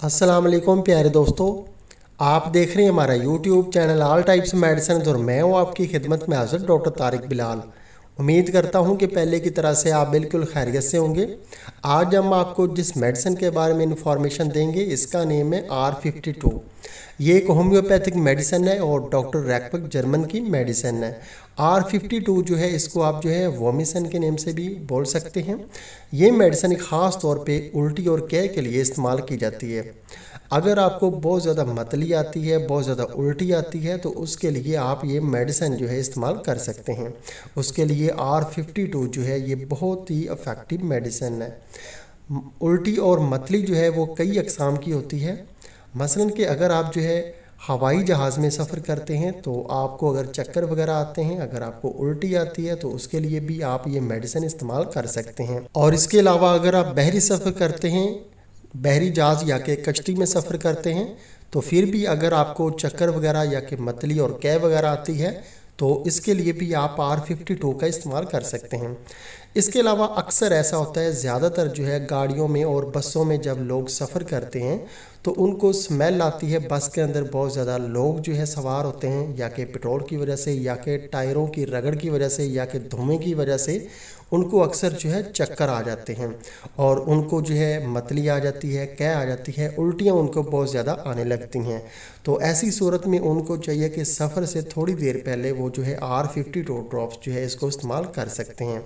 अस्सलाम वालेकुम प्यारे दोस्तों, आप देख रहे हैं हमारा YouTube channel all types medicine और मैं हूं आपकी खिदमत में हाजिर डॉक्टर तारिक बिलाल। उम्मीद करता हूं कि पहले की तरह से आप बिल्कुल खैरियत से होंगे। आज हम आपको जिस मेडिसिन के बारे में इंफॉर्मेशन देंगे इसका नेम है R52। ये एक होम्योपैथिक मेडिसिन है और डॉक्टर रैकबर्ग जर्मन की मेडिसिन है। R52 जो है इसको आप जो है वोमिसन के नेम से भी बोल सकते हैं। ये मेडिसिन ख़ास तौर पे उल्टी और कै के लिए इस्तेमाल की जाती है। अगर आपको बहुत ज़्यादा मतली आती है, बहुत ज़्यादा उल्टी आती है, तो उसके लिए आप ये मेडिसिन जो है इस्तेमाल कर सकते हैं। उसके लिए R52 जो है ये बहुत ही इफ़ेक्टिव मेडिसिन है। उल्टी और मतली जो है वो कई अक़साम की होती है। मसलन कि अगर आप जो है हवाई जहाज़ में सफ़र करते हैं तो आपको अगर चक्कर वगैरह आते हैं, अगर आपको उल्टी आती है, तो उसके लिए भी आप ये मेडिसिन इस्तेमाल कर सकते हैं। और इसके अलावा अगर आप बहरी सफ़र करते हैं, बहरी जहाज़ या कि कश्ती में सफ़र करते हैं, तो फिर भी अगर आपको चक्कर वगैरह या कि मतली और कै वगैरह आती है तो इसके लिए भी आप R52 का इस्तेमाल कर सकते हैं। इसके अलावा अक्सर ऐसा होता है, ज़्यादातर जो है गाड़ियों में और बसों में जब लोग सफ़र करते हैं तो उनको स्मेल आती है। बस के अंदर बहुत ज़्यादा लोग जो है सवार होते हैं, या कि पेट्रोल की वजह से, या कि टायरों की रगड़ की वजह से, या कि धुएँ की वजह से उनको अक्सर जो है चक्कर आ जाते हैं और उनको जो है मतली आ जाती है, कै आ जाती है, उल्टियाँ उनको बहुत ज़्यादा आने लगती हैं। तो ऐसी सूरत में उनको चाहिए कि सफ़र से थोड़ी देर पहले वो जो है R52 ड्रॉप्स जो है इसको इस्तेमाल कर सकते हैं।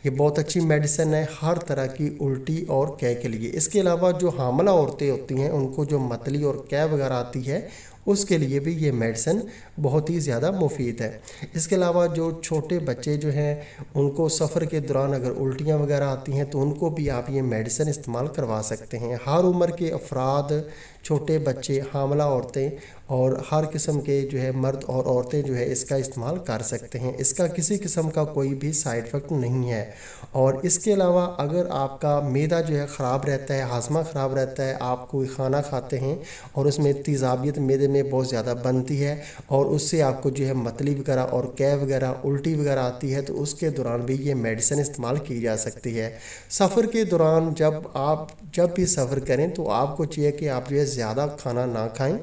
ये बहुत अच्छी मेडिसिन है हर तरह की उल्टी और कै के लिए। इसके अलावा जो हामला औरतें होती हैं उनको जो मतली और कै वगैरह आती है उसके लिए भी ये मेडिसिन बहुत ही ज़्यादा मुफीद है। इसके अलावा जो छोटे बच्चे जो हैं उनको सफ़र के दौरान अगर उल्टियाँ वगैरह आती हैं तो उनको भी आप ये मेडिसिन इस्तेमाल करवा सकते हैं। हर उम्र के अफराद, छोटे बच्चे, हामला औरतें और हर किस्म के जो है मर्द और औरतें जो है इसका इस्तेमाल कर सकते हैं। इसका किसी किस्म का कोई भी साइड इफ़ेक्ट नहीं है। और इसके अलावा अगर आपका मैदा जो है ख़राब रहता है, हाजमा ख़राब रहता है, आप कोई खाना खाते हैं और उसमें तेज़ाबियत मैदे में बहुत ज़्यादा बनती है और उससे आपको जो है मतली वगैरह और कै वगैरह, उल्टी वगैरह आती है, तो उसके दौरान भी ये मेडिसिन इस्तेमाल की जा सकती है। सफ़र के दौरान जब भी सफ़र करें तो आपको चाहिए कि आप जो है ज़्यादा खाना ना खाएं,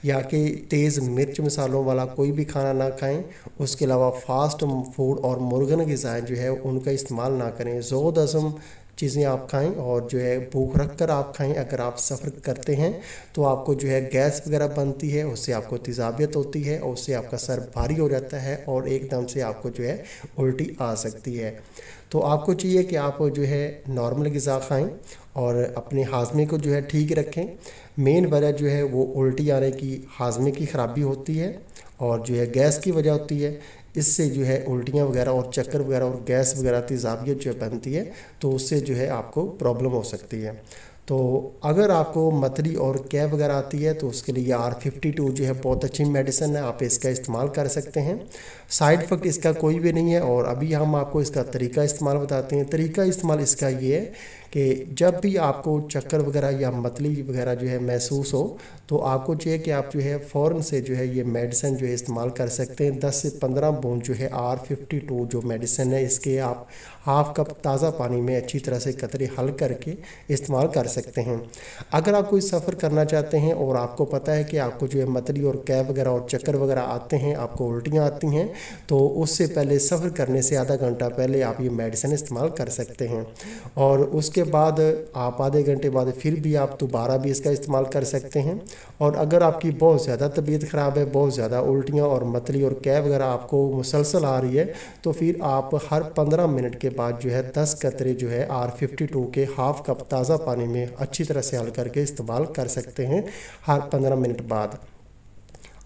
या कि तेज़ मिर्च मसालों वाला कोई भी खाना ना खाएं। उसके अलावा फ़ास्ट फूड और मुर्गन ग़िज़ाएँ जो है उनका इस्तेमाल ना करें। ज़ोद अज़म चीज़ें आप खाएं और जो है भूख रख कर आप खाएं। अगर आप सफ़र करते हैं तो आपको जो है गैस वगैरह बनती है, उससे आपको तेज़ाबियत होती है और उससे आपका सर भारी हो जाता है और एकदम से आपको जो है उल्टी आ सकती है। तो आपको चाहिए कि आप जो है नॉर्मल ग़िज़ा खाएं और अपने हाजमे को जो है ठीक रखें। मेन वजह जो है वो उल्टी आने की हाजमे की ख़राबी होती है और जो है गैस की वजह होती है। इससे जो है उल्टियाँ वगैरह और चक्कर वगैरह और गैस वगैरह तेज़ाबियत जो बनती है तो उससे जो है आपको प्रॉब्लम हो सकती है। तो अगर आपको मतली और कै वगैरह आती है तो उसके लिए R52 जो है बहुत अच्छी मेडिसिन है, आप इसका इस्तेमाल कर सकते हैं। साइड इफ़ेक्ट इसका कोई भी नहीं है। और अभी हम आपको इसका तरीका इस्तेमाल बताते हैं। तरीका इस्तेमाल इसका ये है कि जब भी आपको चक्कर वगैरह या मतली वगैरह जो है महसूस हो तो आपको चाहिए कि आप जो है फ़ौरन से जो है ये मेडिसिन जो है इस्तेमाल कर सकते हैं। 10 से 15 बूंद जो है R52 जो मेडिसिन है इसके आप हाफ़ कप ताज़ा पानी में अच्छी तरह से कतरे हल करके इस्तेमाल कर सकते हैं। अगर आप कोई सफ़र करना चाहते हैं और आपको पता है कि आपको जो है मतली और कै वगैरह और चक्कर वगैरह आते हैं, आपको उल्टियाँ आती हैं, तो उससे पहले सफ़र करने से आधा घंटा पहले आप ये मेडिसिन इस्तेमाल कर सकते हैं। और उसके बाद आप आधे घंटे बाद फिर भी आप दोबारा भी इसका इस्तेमाल कर सकते हैं। और अगर आपकी बहुत ज़्यादा तबीयत ख़राब है, बहुत ज़्यादा उल्टियाँ और मतली और कै वगैरह आपको मुसलसल आ रही है, तो फिर आप हर 15 मिनट के बाद जो है 10 कतरे जो है R52 के हाफ़ कप ताज़ा पानी में अच्छी तरह से हल करके इस्तेमाल कर सकते हैं हर 15 मिनट बाद।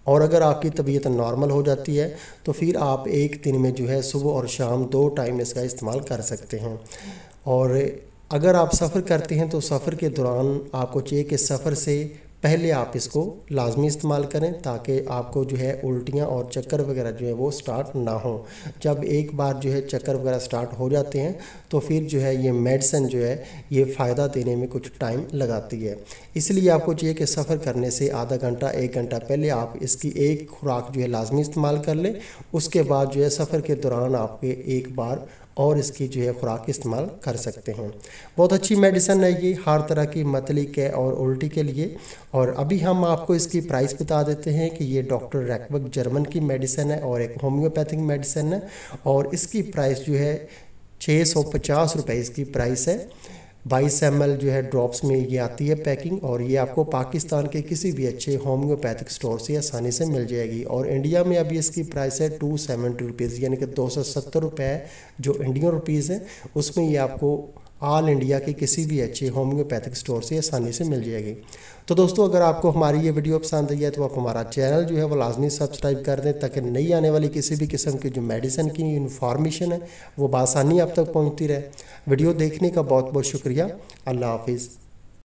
और अगर आपकी तबीयत नॉर्मल हो जाती है तो फिर आप एक दिन में जो है सुबह और शाम 2 टाइम इसका इस्तेमाल कर सकते हैं। और अगर आप सफ़र करते हैं तो सफ़र के दौरान आपको चाहिए कि सफ़र से पहले आप इसको लाजमी इस्तेमाल करें ताकि आपको जो है उल्टियाँ और चक्कर वगैरह जो है वो स्टार्ट ना हो। जब एक बार जो है चक्कर वगैरह स्टार्ट हो जाते हैं तो फिर जो है ये मेडिसिन जो है ये फ़ायदा देने में कुछ टाइम लगाती है। इसलिए आपको चाहिए कि सफ़र करने से आधा घंटा 1 घंटा पहले आप इसकी एक खुराक जो है लाजमी इस्तेमाल कर लें। उसके बाद जो है सफ़र के दौरान आपके एक बार और इसकी जो है खुराक इस्तेमाल कर सकते हैं। बहुत अच्छी मेडिसिन है ये हर तरह की मतली के और उल्टी के लिए। और अभी हम आपको इसकी प्राइस बता देते हैं कि ये डॉक्टर रैकबर्ग जर्मन की मेडिसिन है और एक होम्योपैथिक मेडिसिन है और इसकी प्राइस जो है 650 रुपये इसकी प्राइस है। 22 ml जो है ड्रॉप्स में ये आती है पैकिंग और ये आपको पाकिस्तान के किसी भी अच्छे होम्योपैथिक स्टोर से आसानी से मिल जाएगी। और इंडिया में अभी इसकी प्राइस है 270 रुपीज़ यानी कि 270 रुपये जो इंडियन रुपीज़ है, उसमें ये आपको ऑल इंडिया के किसी भी अच्छे होम्योपैथिक स्टोर से आसानी से मिल जाएगी। तो दोस्तों अगर आपको हमारी ये वीडियो पसंद आई है तो आप हमारा चैनल जो है वो लाजमी सब्सक्राइब कर दें ताकि नई आने वाली किसी भी किस्म की जो मेडिसिन की इन्फॉर्मेशन है वो बआसानी आप तक पहुंचती रहे। वीडियो देखने का बहुत बहुत शुक्रिया। अल्लाह हाफिज़।